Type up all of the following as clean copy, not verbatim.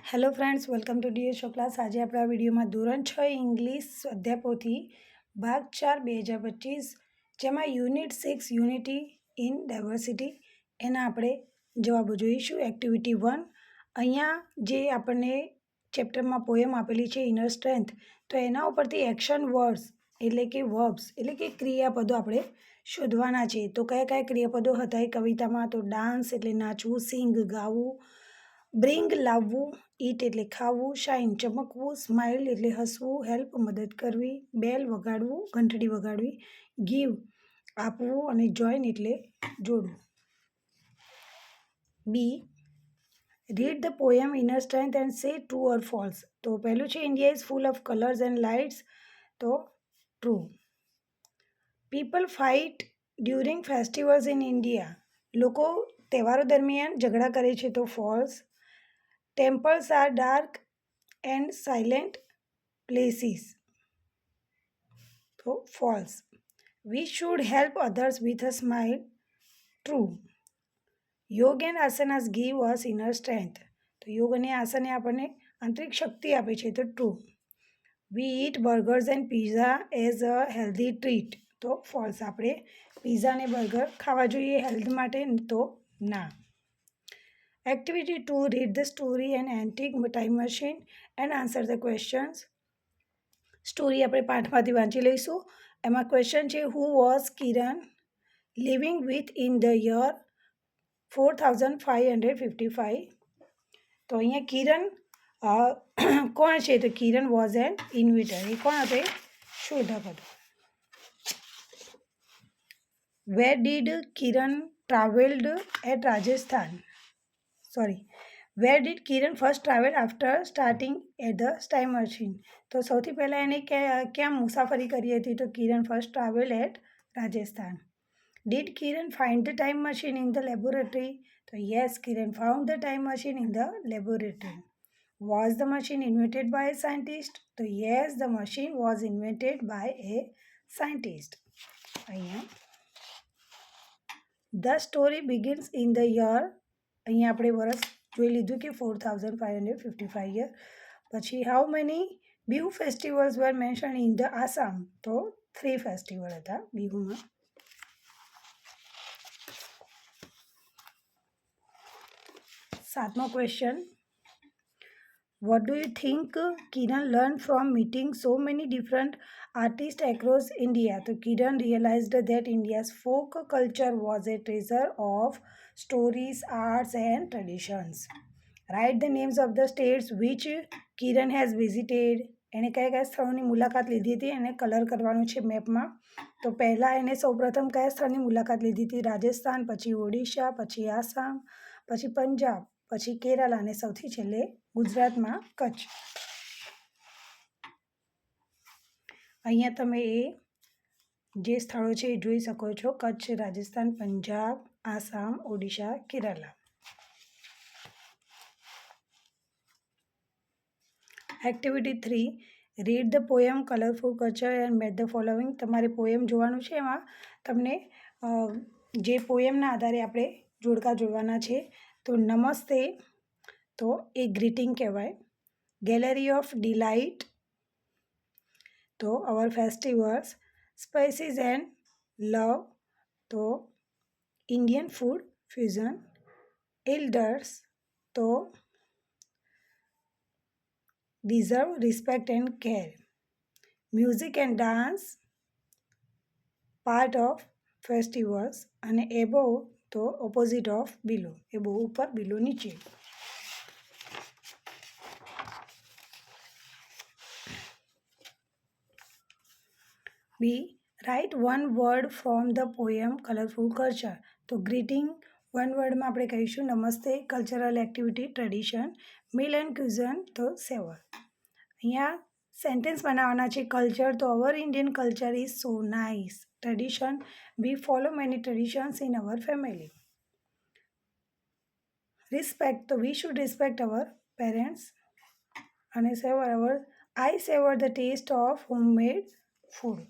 Hello friends, welcome to DS show class. આજે આપણે આ વિડીયોમાં ધોરણ 6 ઇંગ્લિશ સ્વાધ્યાયપોથી ભાગ 4 2025 જેમાં યુનિટ 6 યુનિટી ઇન ડાયવર્સિટી એના આપણે જવાબો જોઈશું. એક્ટિવિટી 1 અહીંયા જે આપણને ચેપ્ટરમાં પોયમ આપેલી છે ઇનર સ્ટ્રેન્થ, તો એના ઉપરથી એક્શન વર્ડ્સ એટલે કે વર્બ્સ એટલે કે ક્રિયાપદો આપણે શોધવાના છે. તો કયા કયા ક્રિયાપદો હતા એ કવિતામાં? તો ડાન્સ એટલે નાચવું, સિંગ ગાવું, બ્રિંગ લાવવું, ઈટ એટલે ખાવું, શાઇન ચમકવું, સ્માઇલ એટલે હસવું, હેલ્પ મદદ કરવી, બેલ વગાડવું ઘંટડી વગાડવી, ગીવ આપવું અને જોઈન એટલે જોડવું. B, read the poem inner strength and say true or false. તો પહેલું છે India is full of colours and lights, તો true. People fight during festivals in India. લોકો તહેવારો દરમિયાન ઝઘડા કરે છે, તો false. Temples are dark and silent places. So, false. We should help others with a smile. True. Yoga and asanas give us inner strength. તો યોગ અને આસને આપણને આંતરિક શક્તિ આપે છે, તો true. We eat burgers and pizza as a healthy treat. તો false. આપણે પીઝા અને બર્ગર ખાવા જોઈએ હેલ્થ માટે, તો ના. Activity 2, read the story and antique time machine and answer the questions. Story આપણે પાઠમાંથી વાંચી લઈશું. એમાં ક્વેશ્ચન છે, who was Kiran living with in the year 4555. તો અહીંયા કિરણ કોણ છે? તો કિરણ વોઝ એન ઇન્વેટર. એ કોણ હતો? શોધક હતો. Where did Kiran travelled at Rajasthan? Where did Kiran first travel after starting at the time machine? તો સૌથી પહેલાં એને ક્યાં મુસાફરી કરી હતી? તો Kiran first travel at Rajasthan. Did Kiran find the time machine in the laboratory? તો yes, Kiran found the time machine in the laboratory. Was the machine invented by a scientist? તો yes, the machine was invented by a scientist. અહીંયા the story begins in the year, અહીંયા આપણે વર્ષ જોઈ લીધું કે 4555 year. પછી how many Bihu festivals were mention in the Assam? તો 3 ફેસ્ટિવલ હતા બિહુમાં. સાતમો question, what do you think Kiran learned from meeting so many different artists across India? તો Kiran realized that India's folk culture was a treasure of stories, arts and traditions. Write the names of the states which Kiran has visited. એને કયા કયા સ્થળોની મુલાકાત લીધી હતી એને colour કરવાનું છે મેપમાં. તો પહેલાં એને સૌપ્રથમ કયા સ્થળની મુલાકાત લીધી હતી? રાજસ્થાન, પછી ઓડિશા, પછી આસામ, પછી પંજાબ, પછી કેરળ અને સૌથી છેલ્લે ગુજરાતમાં કચ્છ. અહીંયા તમે એ જે સ્થળો છે એ જોઈ શકો છો: Kutch, Rajasthan, Punjab, Assam, Odisha, Kerala. Activity 3, read the poem colourful culture and match the following. તમારે પોયમ જોવાનું છે, એમાં તમને જે પોયમના આધારે આપણે જોડકા જોડવાના છે. તો નમસ્તે, તો એ ગ્રીટિંગ કહેવાય. ગેલેરી ઓફ ડિલાઇટ, તો અવર ફેસ્ટિવલ્સ. સ્પાઇસીસ એન્ડ લવ, તો ઇન્ડિયન ફૂડ ફ્યુઝન. એલ્ડર્સ, તો deserve respect and care. Music and dance, part of festivals. અને above, તો opposite of below. above ઉપર, below નીચે. B, write one word from the poem colorful culture. તો greeting one વર્ડમાં આપણે કહીશું નમસ્તે, cultural activity, tradition, meal and cuisine, તો સેવર. અહીંયા સેન્ટેન્સ બનાવવાના છે. કલ્ચર, તો our Indian culture is so nice. Tradition, we follow many traditions in our family. Respect, તો we should respect our parents. અને savour, I savour the taste of homemade food.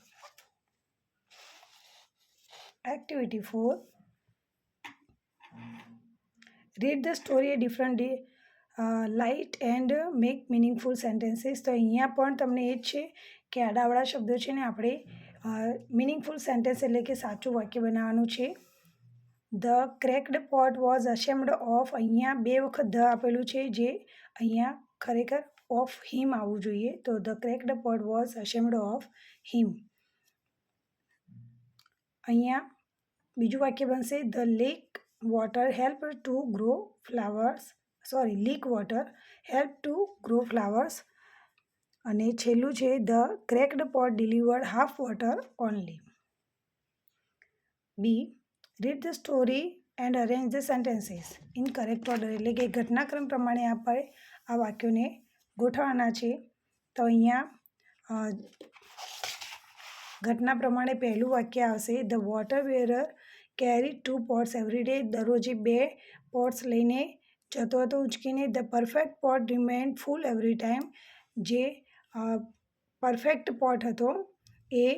Activity 4, read the story a different day. Light and make meaningful sentences. તો અહીંયા પણ તમને એ જ છે કે આડાવડા શબ્દો છે ને આપણે મિનિંગફુલ સેન્ટેન્સ એટલે કે સાચું વાક્ય બનાવવાનું છે. The cracked pot was ashamed of, અહીંયા 2 વખત ધ આપેલું છે જે અહીંયા ખરેખર ઓફ હિમ આવવું જોઈએ. તો the cracked pot was ashamed of him. અહીંયા બીજું વાક્ય બનશે the leak water help to grow flowers, leak water help to grow flowers. અને છેલ્લું છે the cracked pot delivered half water only. B, read the story and arrange the sentences in correct order, એટલે કે ઘટનાક્રમ પ્રમાણે આપણે આ વાક્યોને ગોઠવવાના છે. તો અહીંયા ઘટના પ્રમાણે પહેલું વાક્ય આવશે the water bearer carry 2 pots every day, દરરોજે 2 પોટ્સ લઈને જતો હતો ઉંચકીને. The perfect pot remained full every time, જે પરફેક્ટ પોટ હતો એ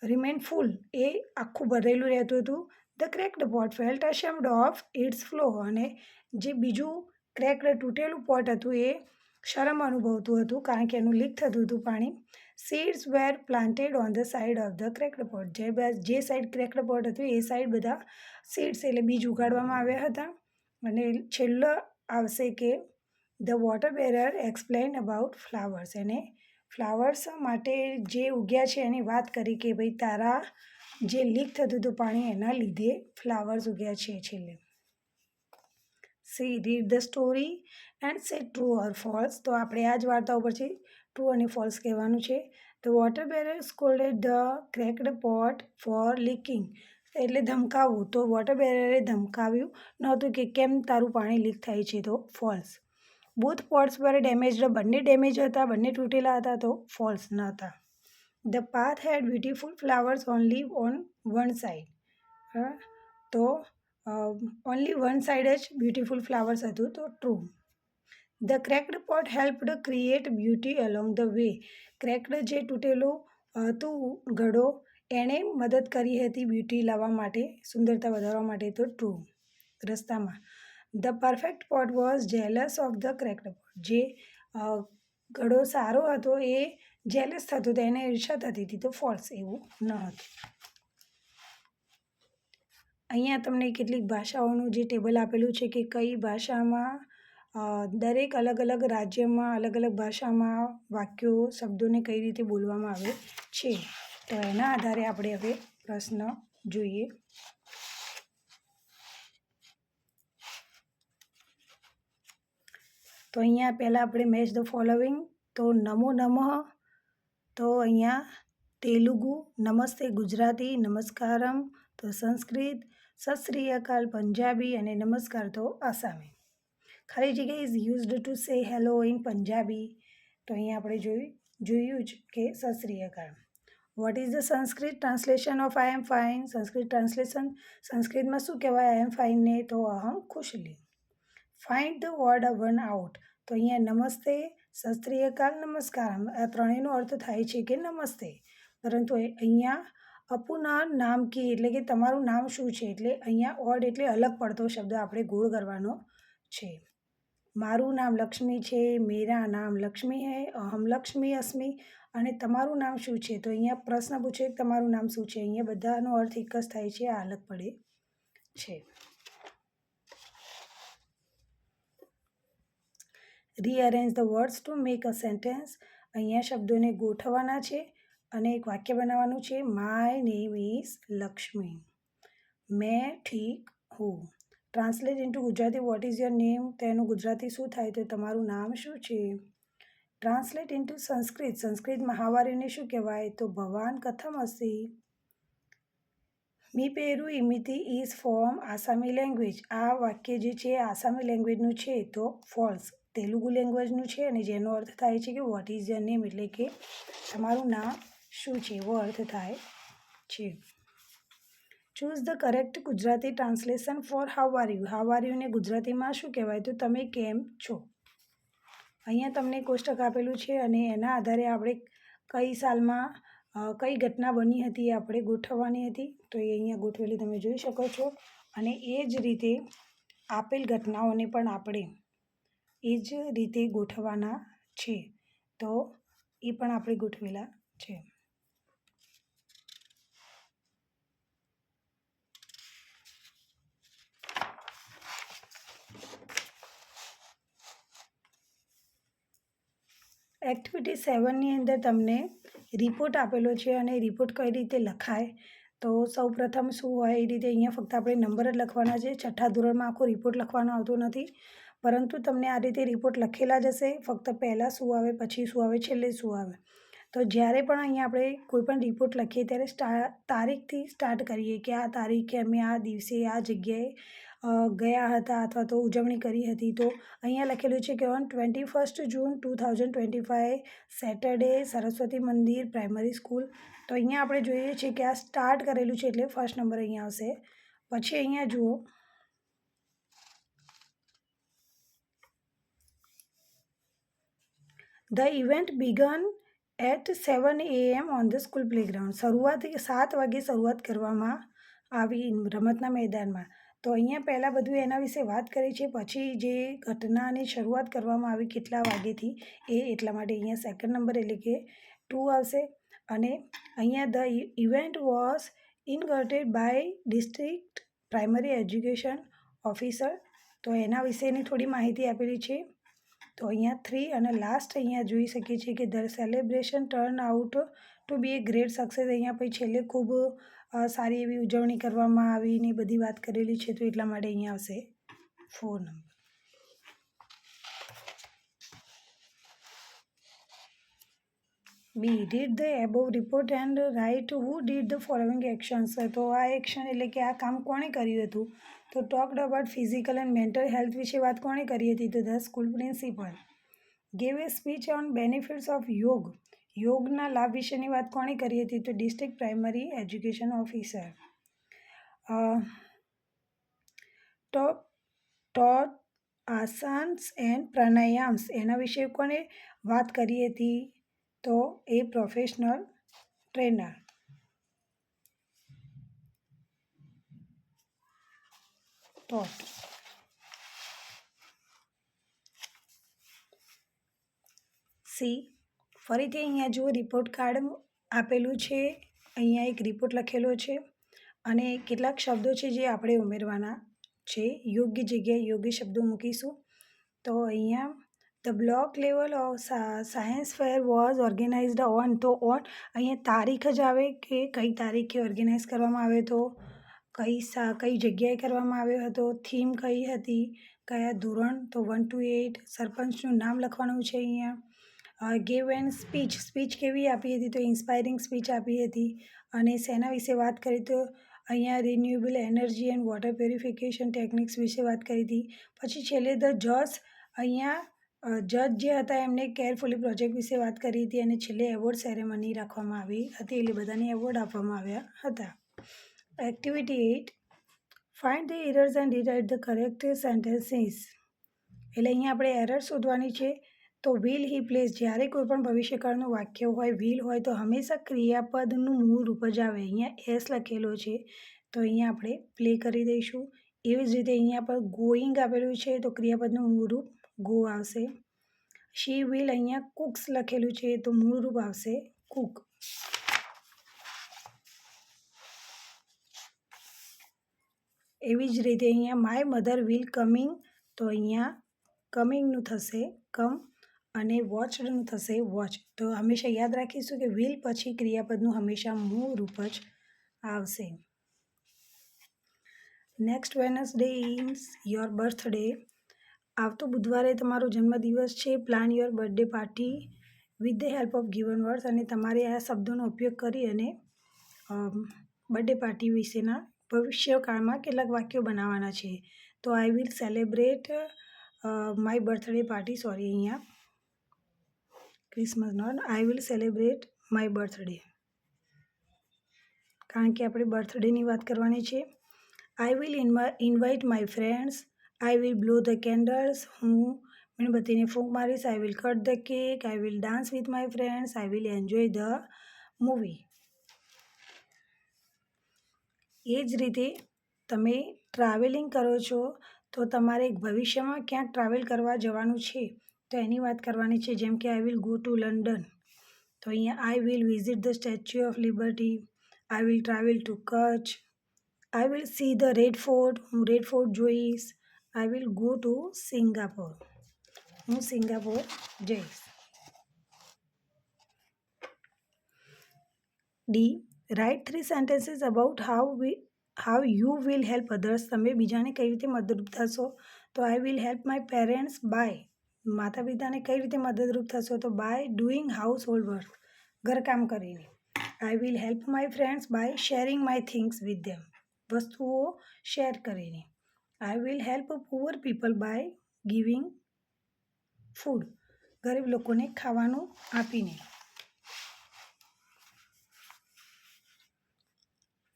રિમેન ફૂલ, એ આખું ભરેલું રહેતું હતું. The cracked pot felt ashamed of its flaw, અને જે બીજું ક્રેક્ડ તૂટેલું પોટ હતું એ શરમ અનુભવતું હતું કારણ કે એનું લીક થતું હતું પાણી. Seeds were planted on the side of the cracked pot, જે સાઈડ ક્રેક્ડ પોટ હતું એ સાઈડ બધા સીડ્સ એટલે બીજ ઉગાડવામાં આવ્યા હતા. અને છેલ્લો આવશે કે the water bearer explain about flowers, એને ફ્લાવર્સ માટે જે ઉગ્યા છે એની વાત કરી કે ભાઈ તારા જે લીક થતું હતું પાણી એના લીધે ફ્લાવર્સ ઉગ્યા છે. છેલ્લે C, read the story and say true or false. તો આપણે આ જ વાર્તા ઉપરથી ટ્રુ અને ફોલ્સ કહેવાનું છે. The water bearer scolded the cracked pot for leaking, એટલે ધમકાવવું. તો વોટર બેરરે ધમકાવ્યું નહોતું કે કેમ તારું પાણી લીક થાય છે, તો false. Both pots were damaged, બંને ડેમેજ હતા, બંને તૂટેલા હતા, તો ફોલ્સ ન હતા. The path had beautiful flowers only on one side, તો ઓનલી વન સાઇડ જ બ્યુટીફુલ ફ્લાવર્સ હતું, તો true. The cracked pot helped create beauty along the way, cracked જે તૂટેલું હતું ઘડો એણે મદદ કરી હતી બ્યુટી લાવવા માટે, સુંદરતા વધારવા માટે, તો ટ્રુ. રસ્તામાં the perfect pot was jealous of the cracked pot, જે ઘડો સારો હતો એ જેલસ થતો હતો, એને ઈર્ષા થતી હતી, તો ફોલ્સ, એવું ન હતું. અહીંયા તમને કેટલીક ભાષાઓનું જે ટેબલ આપેલું છે કે કઈ ભાષામાં દરેક અલગ અલગ રાજ્યમાં અલગ અલગ ભાષામાં વાક્યો શબ્દોને કઈ રીતે બોલવામાં આવે છે. તો એના આધારે આપણે હવે પ્રશ્ન જોઈએ. તો અહીંયા પહેલાં આપણે મેચ ધ ફોલોવિંગ, તો નમો નમઃ, તો અહીંયા તેલુગુ, નમસ્તે ગુજરાતી, નમસ્કારમ તો સંસ્કૃત, સત શ્રી અકાલ પંજાબી અને નમસ્કાર તો આસામી. ખાલી જગ્યા is used to say hello in Punjabi, તો અહીંયા આપણે જોયું જ કે સત શ્રી અકાલ. What is the Sanskrit translation of I am fine, Sanskrit translation સંસ્કૃતમાં શું કહેવાય આઈ એમ ફાઇનને, તો અહમ ખુશલી. Find the word one out, તો અહીંયા નમસ્તે, સત શ્રી અકાલ, નમસ્કાર, આ ત્રણેયનો અર્થ થાય છે કે નમસ્તે, પરંતુ અહીંયા અપુનઃ નામ કી, એટલે કે તમારું નામ શું છે, એટલે અહીંયા ઓડ એટલે અલગ પડતો શબ્દ આપણે ગોળ કરવાનો છે. મારું નામ લક્ષ્મી છે, મેરા નામ લક્ષ્મી હૈ, અહમ લક્ષ્મી અસ્મી, અને તમારું નામ શું છે, તો અહીંયા પ્રશ્ન પૂછે કે તમારું નામ શું છે, અહીંયા બધાનો અર્થ એક જ થાય છે, આ અલગ પડે છે. Rearrange the words to make a sentence, અહીંયા શબ્દોને ગોઠવવાના છે અને એક વાક્ય બનાવવાનું છે. માય નેમ ઇઝ લક્ષ્મી, મેં ઠીક હું. Translate into Gujarati what is your name, તો એનું ગુજરાતી શું થાય, તો તમારું નામ શું છે. ટ્રાન્સલેટ ઇન્ટુ સંસ્કૃત, સંસ્કૃતમાં હાવારીને શું કહેવાય, તો ભવાન કથમ અસી. મી Peru ઇમિતિ is from Assamese language, આ વાક્ય જે છે આસામી લેંગ્વેજનું છે, તો ફોલ્સ. તેલુગુ લેંગ્વેજનું છે અને જેનો અર્થ થાય છે કે વોટ ઇઝ યોર નેમ, એટલે કે તમારું નામ શું છે, એવો અર્થ થાય છે. Choose the correct Gujarati translation for how are you, how are યુને ગુજરાતીમાં શું કહેવાય, તો તમે કેમ છો. અહીંયા તમને કોષ્ટક આપેલું છે અને એના આધારે આપણે કઈ સાલમાં કઈ ઘટના બની હતી એ આપણે ગોઠવવાની હતી, તો એ અહીંયા ગોઠવેલી તમે જોઈ શકો છો. અને એ જ રીતે આપેલ ઘટનાઓને પણ આપણે એ જ રીતે ગોઠવવાના છે. તો એ પણ આપણે ગોઠવેલા છે. એક્ટિવિટી 7ની અંદર તમને રિપોર્ટ આપેલો છે અને રિપોર્ટ કઈ રીતે લખાય. તો સૌપ્રથમ શું હોય એ રીતે અહીંયા ફક્ત આપણે નંબર જ લખવાના છે. 6થા ધોરણમાં આખો રિપોર્ટ લખવાનો આવતો નથી, પરંતુ તમને આ રીતે રિપોર્ટ લખેલા જ હશે. ફક્ત પહેલાં શું આવે, પછી શું આવે, છેલ્લે શું આવે. તો જ્યારે પણ અહીંયા આપણે કોઈ પણ રિપોર્ટ લખીએ ત્યારે તારીખથી સ્ટાર્ટ કરીએ કે આ તારીખે અમે આ દિવસે આ જગ્યાએ ગયા હતા અથવા તો ઉજવણી કરી હતી. તો અહીંયા લખેલું છે કે ઓન 21 જૂન 2025 સેટરડે સરસ્વતી મંદિર પ્રાઇમરી સ્કૂલ. તો અહીંયા આપણે જોઈએ છીએ કે આ સ્ટાર્ટ કરેલું છે એટલે ફર્સ્ટ નંબર અહીંયા આવશે. પછી અહીંયા જુઓ, the event began at 7 AM on the school playground. શરૂઆત 7 વાગે શરૂઆત કરવામાં આવી રમતના મેદાનમાં. તો અહીંયા પહેલાં બધું એના વિશે વાત કરી છે, પછી જે ઘટનાની શરૂઆત કરવામાં આવી કેટલા વાગ્યેથી એટલા માટે અહીંયા સેકન્ડ નંબર એટલે કે 2 આવશે. અને અહીંયા the event was inaugurated by district primary education officer. તો એના વિશેની થોડી માહિતી આપેલી છે. તો અહીંયા 3 અને લાસ્ટ અહીંયા જોઈ શકીએ છીએ કે the celebration turn out to be a great success. અહીંયા પછી છેલ્લે ખૂબ સારી એવી ઉજવણી કરવામાં આવી ને બધી વાત કરેલી છે. તો એટલા માટે અહીંયા આવશે 4 number. B, read the above report and write who did the following actions. તો આ એક્શન એટલે કે આ કામ કોણે કર્યું હતું. તો talked about physical and mental health વિશે વાત કોણે કરી હતી. તો the school principal. Gave a speech on benefits of yoga. યોગના લાભ વિશેની વાત કોણે કરી હતી. તો district primary education officer. Taught asanas and pranayams એના વિશે કોને વાત કરી હતી. તો a professional trainer. Taught. See, ફરીથી અહીંયા જુઓ રિપોર્ટ કાર્ડ આપેલું છે. અહીંયા એક રિપોર્ટ લખેલો છે અને કેટલાક શબ્દો છે જે આપણે ઉમેરવાના છે. યોગ્ય જગ્યાએ યોગ્ય શબ્દો મૂકીશું. તો અહીંયા the block level of science fair was organised on. તો ઓન અહીંયા તારીખ જ આવે કે કઈ તારીખે ઓર્ગેનાઇઝ કરવામાં આવ્યો હતો, કઈ જગ્યાએ કરવામાં આવ્યો હતો, થીમ કઈ હતી, કયા ધોરણ. તો 1 to 8. સરપંચનું નામ લખવાનું છે અહીંયા. ગેવ એન સ્પીચ કેવી આપી હતી. તો ઇન્સ્પાયરિંગ સ્પીચ આપી હતી. અને શેના વિશે વાત કરી. તો અહીંયા renewable energy and water purification techniques વિશે વાત કરી હતી. પછી છેલ્લે ધ જજ. અહીંયા જજ જે હતા એમને કેરફુલી પ્રોજેક્ટ વિશે વાત કરી હતી. અને છેલ્લે એવોર્ડ સેરેમની રાખવામાં આવી હતી એટલે બધાને એવોર્ડ આપવામાં આવ્યા હતા. Activity 8, find the errors and rewrite the correct sentences. એટલે અહીંયા આપણે એરર શોધવાની છે. તો વિલ હી પ્લેસ. જ્યારે કોઈ પણ ભવિષ્યકાળનું વાક્ય હોય, વિલ હોય તો હંમેશા ક્રિયાપદનું મૂળ રૂપ જ આવે. અહીંયા એસ લખેલો છે તો અહીંયા આપણે પ્લે કરી દઈશું. એવી જ રીતે અહીંયા પર ગોઈંગ આપેલું છે તો ક્રિયાપદનું મૂળ રૂપ ગો આવશે. શી વિલ અહીંયા કુક્સ લખેલું છે તો મૂળ રૂપ આવશે કુક. એવી જ રીતે અહીંયા માય મધર વિલ કમિંગ. તો અહીંયા કમિંગનું થશે કમ અને વોચનું થશે વોચ. તો હંમેશા યાદ રાખીશું કે વિલ પછી ક્રિયાપદનું હંમેશા મૂળ રૂપ જ આવશે. Next Wednesday is your birthday. આવતો બુધવારે તમારો જન્મદિવસ છે. Plan your birthday party with the help of given words. અને તમારે આ શબ્દોનો ઉપયોગ કરી અને બર્થડે પાર્ટી વિશેના ભવિષ્યકાળમાં કેટલાક વાક્યો બનાવવાના છે. તો I will celebrate my birthday party. Sorry, અહીંયા Christmas not. I will celebrate my birthday, કારણ કે આપણે બર્થડેની વાત કરવાની છે. I will invite my friends. I will blow the candles. હું મીણબત્તીને ફૂંક મારીશ. I will cut the cake. I will dance with my friends. I will enjoy the movie. એ જ રીતે તમે ટ્રાવેલિંગ કરો છો તો તમારે ભવિષ્યમાં ક્યાંક ટ્રાવેલ કરવા જવાનું છે તો એની વાત કરવાની છે. જેમ કે I will go to London, તો અહીંયા I will visit the Statue of Liberty, I will travel to Kutch, I will see the Red Fort, હું રેડ ફોર્ટ જોઈશ, I will go to Singapore, હું સિંગાપોર જઈશ. D, write 3 sentences about how you will help others, તમે બીજાને કઈ રીતે મદદરૂપ થશો. તો I will help my parents by, માતા પિતાને કઈ રીતે મદદરૂપ થશો, તો by doing household work, ઘરકામ કરીને. I will help my friends by sharing my things with them, વસ્તુઓ શેર કરીને. I will help poor people by giving food, ગરીબ લોકોને ખાવાનું આપીને.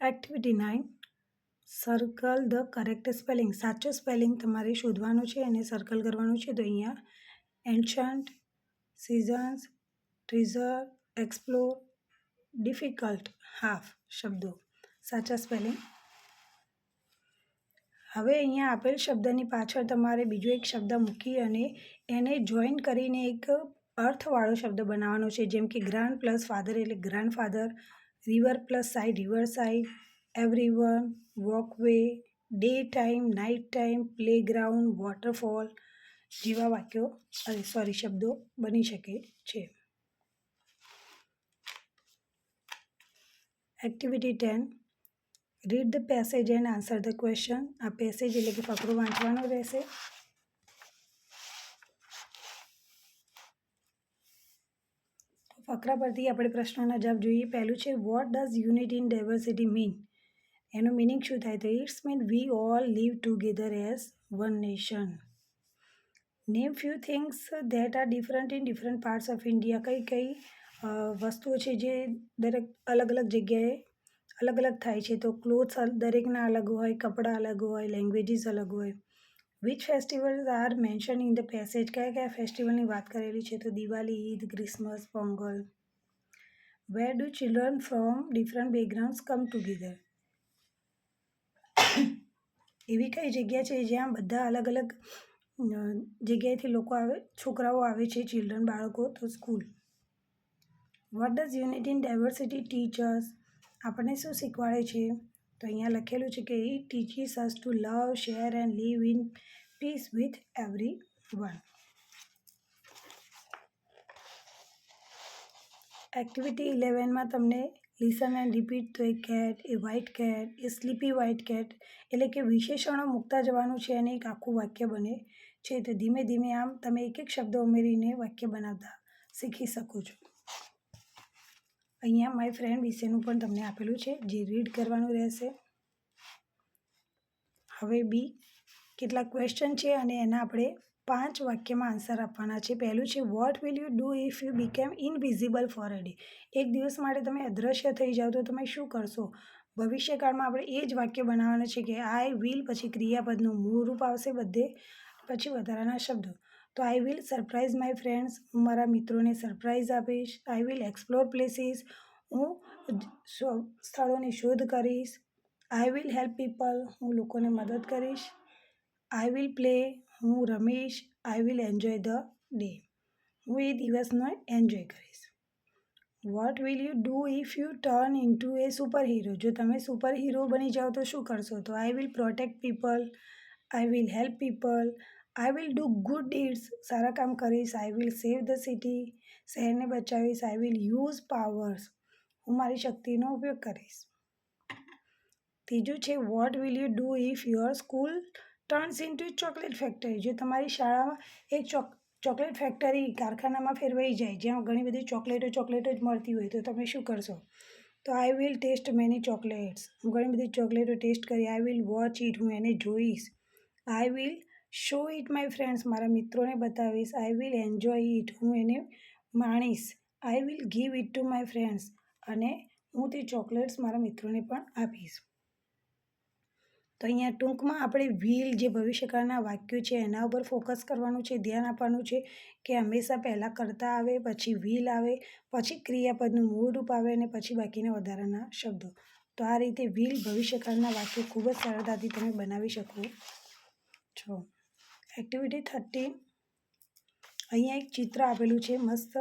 Activity 9, circle the correct spelling, સાચો સ્પેલિંગ તમારે શોધવાનું છે અને સર્કલ કરવાનું છે. તો અહીંયા ancient, seasons, treasure, explore, difficult, half શબ્દો સાચા સ્પેલિંગ. હવે અહીંયા આપેલ શબ્દની પાછળ તમારે બીજો એક શબ્દ મૂકી અને એને જોઈન કરીને એક અર્થવાળો શબ્દ બનાવવાનો છે. જેમ કે ગ્રાન્ડ પ્લસ ફાધર એટલે grand father, river plus side river side, everyone, walkway, day time, night time, playground, waterfall જેવા વાક્યો શબ્દો બની શકે છે. Activity 10, read the passage and answer the question, આ પેસેજ એટલે કે ફકરો વાંચવાનો રહેશે. ફકરા પરથી આપણે પ્રશ્નોના જવાબ જોઈએ. પહેલું છે what does unity in diversity mean, એનું મિનિંગ શું થાય, તો it's mean we all live together as one nation. Name few things that are different in different parts of India, કઈ કઈ વસ્તુઓ છે જે દરેક અલગ અલગ જગ્યાએ અલગ અલગ થાય છે. તો ક્લોથ્સ દરેકના અલગ હોય, કપડાં અલગ હોય, લેંગ્વેજીસ અલગ હોય. Which festivals are mention in the passage, કયા કયા ફેસ્ટિવલની વાત કરેલી છે, તો Diwali, Eid, Christmas, Pongal. Where do children from different backgrounds come together, એવી કઈ જગ્યા છે જ્યાં બધા અલગ અલગ જગ્યાએથી લોકો આવે, છોકરાઓ આવે છે, ચિલ્ડ્રન બાળકો, તો school. What does unity in diversity teach us, આપણને શું શીખવાડે છે, તો અહીંયા લખેલું છે કે it teaches us to love, share and live in peace with everyone. Activity 11માં તમને લિસન એન્ડ રિપીટ, તો a cat, a white cat, a sleepy white cat, એટલે કે વિશેષણો મૂકતા જવાનું છે અને એક આખું વાક્ય બને છે. તો ધીમે ધીમે આમ તમે એક એક શબ્દ ઉમેરીને વાક્ય બનાવતા શીખી શકો છો. અહીંયા માય ફ્રેન્ડ વિશેનું પણ તમને આપેલું છે જે રીડ કરવાનું રહેશે. હવે બી કેટલાક ક્વેશ્ચન છે અને એના આપણે 5 વાક્યમાં આન્સર આપવાના છે. પહેલું છે what will you do if you became invisible for a day, એક દિવસ માટે તમે અદૃશ્ય થઈ જાઓ તો તમે શું કરશો. ભવિષ્યકાળમાં આપણે એ જ વાક્ય બનાવવાના છે કે આઈ વિલ પછી ક્રિયાપદનું મૂળ રૂપ આવશે બધે, પછી વધારાના શબ્દો. તો I will surprise my friends, હું મારા મિત્રોને સરપ્રાઇઝ આપીશ. આઈ વિલ એક્સપ્લોર પ્લેસીસ, હું સ્થળોની શોધ કરીશ. આઈ વિલ હેલ્પ પીપલ, હું લોકોને મદદ કરીશ. આઈ વિલ પ્લે, હું રમીશ. I will enjoy the day, હું એ દિવસનો એન્જોય કરીશ. What will you do if you turn into a super hero, જો તમે સુપર હીરો બની જાઓ તો શું કરશો, તો I will protect people, I will help people, I will do good deeds, સારા કામ કરીશ. I will save the city, શહેરને બચાવીશ. આઈ વિલ યુઝ પાવર્સ, હું મારી શક્તિનો ઉપયોગ કરીશ. ત્રીજું છે what will you do if your school turns into chocolate factory, જો તમારી શાળામાં એક ચોકલેટ ફેક્ટરી કારખાનામાં ફેરવાઈ જાય જ્યાં ઘણી બધી ચોકલેટો જ મળતી હોય તો તમે શું કરશો, તો I will taste many chocolates, હું ઘણી બધી ચોકલેટો ટેસ્ટ કરી. આઈ વિલ વોચ ઇટ, હું એને જોઈશ. I will show it my friends, મારા મિત્રોને બતાવીશ. આઈ વિલ એન્જોય ઇટ, હું એને માણીશ. I will give it to my friends, અને હું તે ચોકલેટ્સ મારા મિત્રોને પણ આપીશ. તો અહીંયા ટૂંકમાં આપણે વિલ જે ભવિષ્યકાળના વાક્યો છે એના ઉપર ફોકસ કરવાનું છે, ધ્યાન આપવાનું છે કે હંમેશા પહેલાં કર્તા આવે, પછી વિલ આવે, પછી ક્રિયાપદનું મૂળ રૂપ આવે અને પછી બાકીના વધારાના શબ્દો. તો આ રીતે વિલ ભવિષ્યકાળના વાક્યો ખૂબ જ સરળતાથી તમે બનાવી શકો છો. એક્ટિવિટી 13, અહીંયા એક ચિત્ર આપેલું છે મસ્ત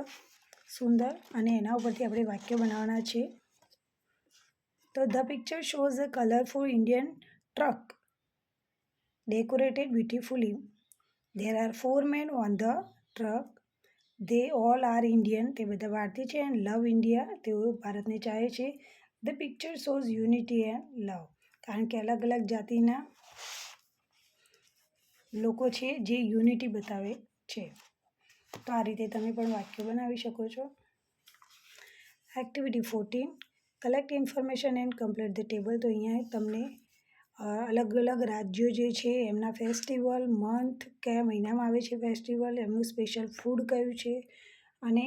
સુંદર અને એના ઉપરથી આપણે વાક્ય બનાવવાના છે. તો the picture shows a colourful Indian truck decorated beautifully. There are 4 men on the truck. They all are Indian. તે બધા ભારતીય છે and love India. તેઓ ભારતને ચાહે છે. The picture shows unity and love. કારણ કે અલગ અલગ જાતિના લોકો છે જે યુનિટી બતાવે છે. તો આ રીતે તમે પણ વાક્ય બનાવી શકો છો. Activity 14, collect information and complete the table. તો અહીંયા તમને અલગ અલગ રાજ્યો જે છે એમના ફેસ્ટિવલ, મંથ, કયા મહિનામાં આવે છે ફેસ્ટિવલ, એમનું સ્પેશિયલ ફૂડ કયું છે અને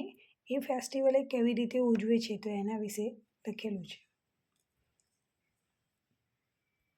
એ ફેસ્ટિવલ એ કેવી રીતે ઉજવે છે તો એના વિશે લખેલું છે.